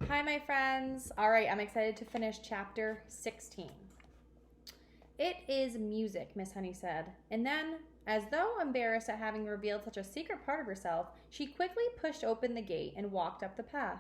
Hi, my friends. All right, I'm excited to finish chapter 16. It is music, Miss Honey said. And then, as though embarrassed at having revealed such a secret part of herself, she quickly pushed open the gate and walked up the path.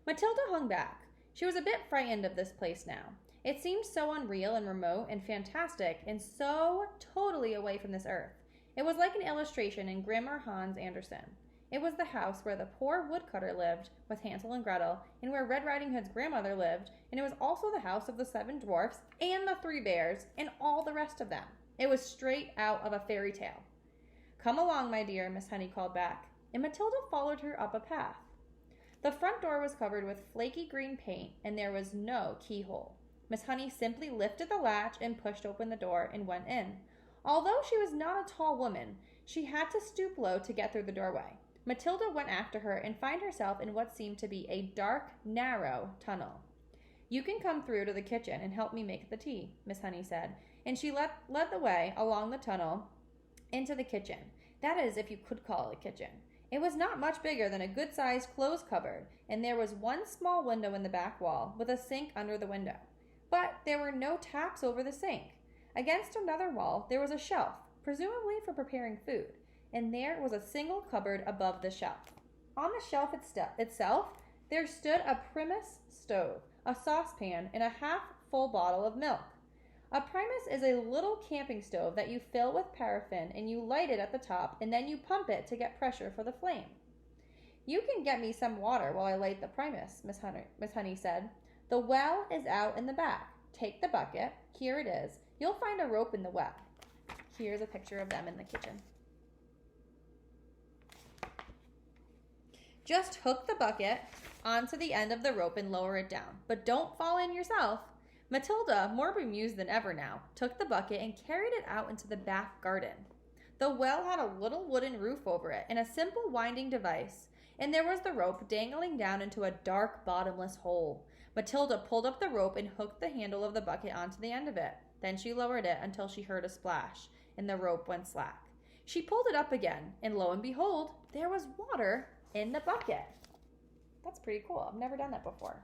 Matilda hung back. She was a bit frightened of this place now. It seemed so unreal and remote and fantastic and so totally away from this earth. It was like an illustration in Grimm or Hans Andersen. It was the house where the poor woodcutter lived with Hansel and Gretel, and where Red Riding Hood's grandmother lived, and it was also the house of the 7 dwarfs and the 3 bears and all the rest of them. It was straight out of a fairy tale. "Come along, my dear," Miss Honey called back, and Matilda followed her up a path. The front door was covered with flaky green paint, and there was no keyhole. Miss Honey simply lifted the latch and pushed open the door and went in. Although she was not a tall woman, she had to stoop low to get through the doorway. Matilda went after her and found herself in what seemed to be a dark, narrow tunnel. "You can come through to the kitchen and help me make the tea," Miss Honey said, and she led the way along the tunnel into the kitchen. That is, if you could call it a kitchen. It was not much bigger than a good-sized clothes cupboard, and there was one small window in the back wall with a sink under the window. But there were no taps over the sink. Against another wall there was a shelf, presumably for preparing food, and there was a single cupboard above the shelf. On the shelf itself, there stood a Primus stove, a saucepan, and a half-full bottle of milk. A Primus is a little camping stove that you fill with paraffin and you light it at the top, and then you pump it to get pressure for the flame. "You can get me some water while I light the Primus," Miss Honey said. "The well is out in the back. Take the bucket. Here it is. You'll find a rope in the well." Here's a picture of them in the kitchen. "Just hook the bucket onto the end of the rope and lower it down, but don't fall in yourself." Matilda, more bemused than ever now, took the bucket and carried it out into the back garden. The well had a little wooden roof over it and a simple winding device, and there was the rope dangling down into a dark, bottomless hole. Matilda pulled up the rope and hooked the handle of the bucket onto the end of it. Then she lowered it until she heard a splash, and the rope went slack. She pulled it up again, and lo and behold, there was water in the bucket. That's pretty cool. I've never done that before.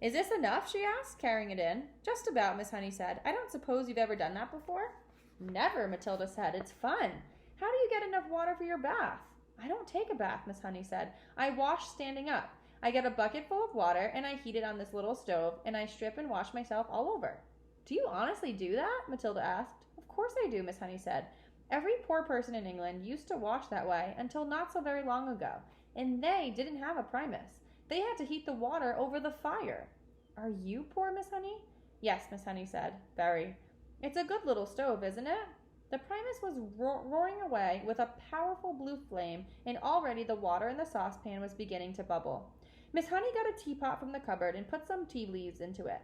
"Is this enough?" she asked, carrying it in. "Just about," Miss Honey said. "I don't suppose you've ever done that before?" "Never," Matilda said. "It's fun. How do you get enough water for your bath?" "I don't take a bath," Miss Honey said. "I wash standing up. I get a bucket full of water, and I heat it on this little stove, and I strip and wash myself all over." "Do you honestly do that?" Matilda asked. "Of course I do," Miss Honey said. "Every poor person in England used to wash that way until not so very long ago, and they didn't have a Primus. They had to heat the water over the fire." "Are you poor, Miss Honey?" "Yes," Miss Honey said. "Very. It's a good little stove, isn't it?" The Primus was roaring away with a powerful blue flame, and already the water in the saucepan was beginning to bubble. Miss Honey got a teapot from the cupboard and put some tea leaves into it.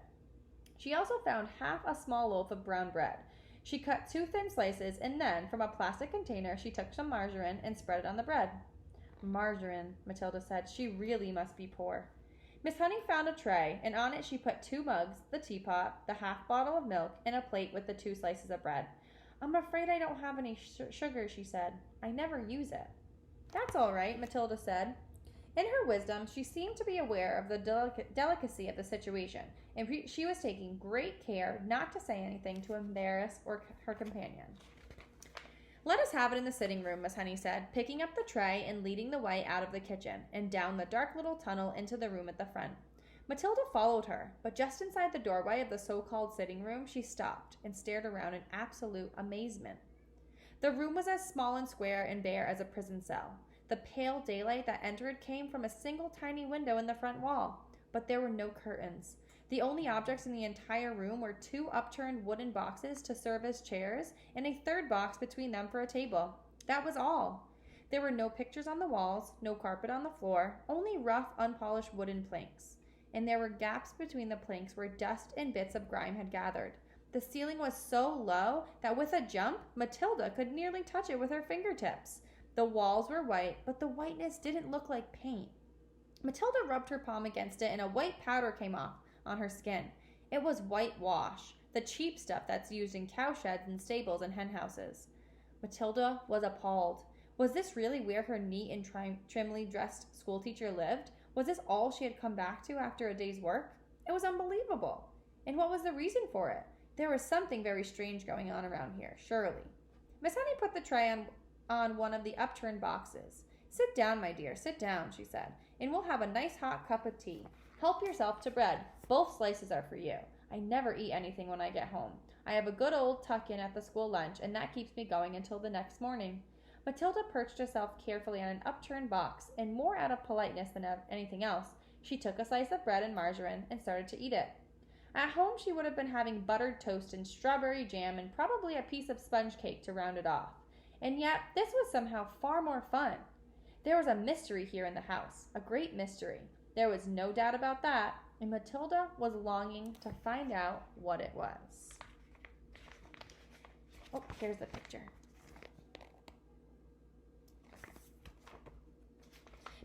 She also found half a small loaf of brown bread. She cut 2 thin slices, and then, from a plastic container, she took some margarine and spread it on the bread. "Margarine," Matilda said. She really must be poor. Miss Honey found a tray, and on it she put 2 mugs, the teapot, the half bottle of milk, and a plate with the 2 slices of bread. "I'm afraid I don't have any sugar," she said. "I never use it." "That's all right," Matilda said. In her wisdom, she seemed to be aware of the delicacy of the situation, and she was taking great care not to say anything to embarrass her companion. "Let us have it in the sitting room," Miss Honey said, picking up the tray and leading the way out of the kitchen and down the dark little tunnel into the room at the front. Matilda followed her, but just inside the doorway of the so-called sitting room, she stopped and stared around in absolute amazement. The room was as small and square and bare as a prison cell. The pale daylight that entered came from a single tiny window in the front wall, but there were no curtains. The only objects in the entire room were 2 upturned wooden boxes to serve as chairs and a third box between them for a table. That was all. There were no pictures on the walls, no carpet on the floor, only rough, unpolished wooden planks. And there were gaps between the planks where dust and bits of grime had gathered. The ceiling was so low that with a jump, Matilda could nearly touch it with her fingertips. The walls were white, but the whiteness didn't look like paint. Matilda rubbed her palm against it, and a white powder came off on her skin. It was whitewash, the cheap stuff that's used in cowsheds and stables and hen houses. Matilda was appalled. Was this really where her neat and trimly dressed schoolteacher lived? Was this all she had come back to after a day's work? It was unbelievable. And what was the reason for it? There was something very strange going on around here, surely. Miss Honey put the tray on one of the upturned boxes. Sit down, my dear, sit down, she said, and we'll have a nice hot cup of tea. Help yourself to bread. Both slices are for you. I never eat anything when I get home. I have a good old tuck-in at the school lunch, and that keeps me going until the next morning. Matilda perched herself carefully on an upturned box, and more out of politeness than anything else, she took a slice of bread and margarine and started to eat it. At home, she would have been having buttered toast and strawberry jam and probably a piece of sponge cake to round it off. And yet, this was somehow far more fun. There was a mystery here in the house, a great mystery. There was no doubt about that, and Matilda was longing to find out what it was. Oh, here's the picture.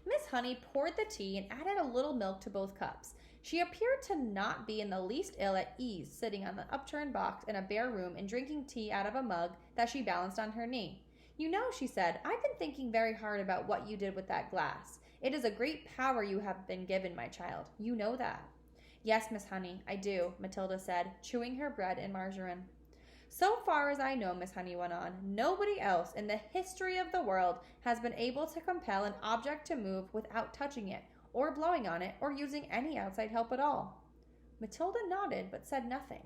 Miss Honey poured the tea and added a little milk to both cups. She appeared to not be in the least ill at ease, sitting on the upturned box in a bare room and drinking tea out of a mug that she balanced on her knee. You know, she said, I've been thinking very hard about what you did with that glass. It is a great power you have been given, my child. You know that. Yes, Miss Honey, I do, Matilda said, chewing her bread and margarine. So far as I know, Miss Honey went on, nobody else in the history of the world has been able to compel an object to move without touching it, or blowing on it, or using any outside help at all. Matilda nodded, but said nothing.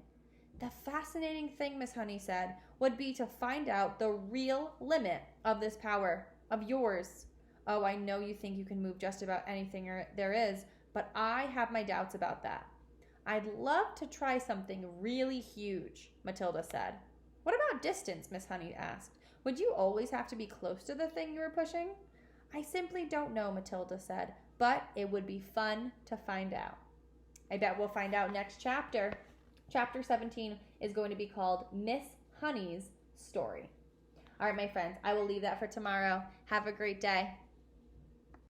The fascinating thing, Miss Honey said, would be to find out the real limit of this power, of yours. Oh, I know you think you can move just about anything there is, but I have my doubts about that. I'd love to try something really huge, Matilda said. What about distance, Miss Honey asked. Would you always have to be close to the thing you were pushing? I simply don't know, Matilda said, but it would be fun to find out. I bet we'll find out next chapter. Chapter 17 is going to be called Miss Honey's Story. All right, my friends, I will leave that for tomorrow. Have a great day.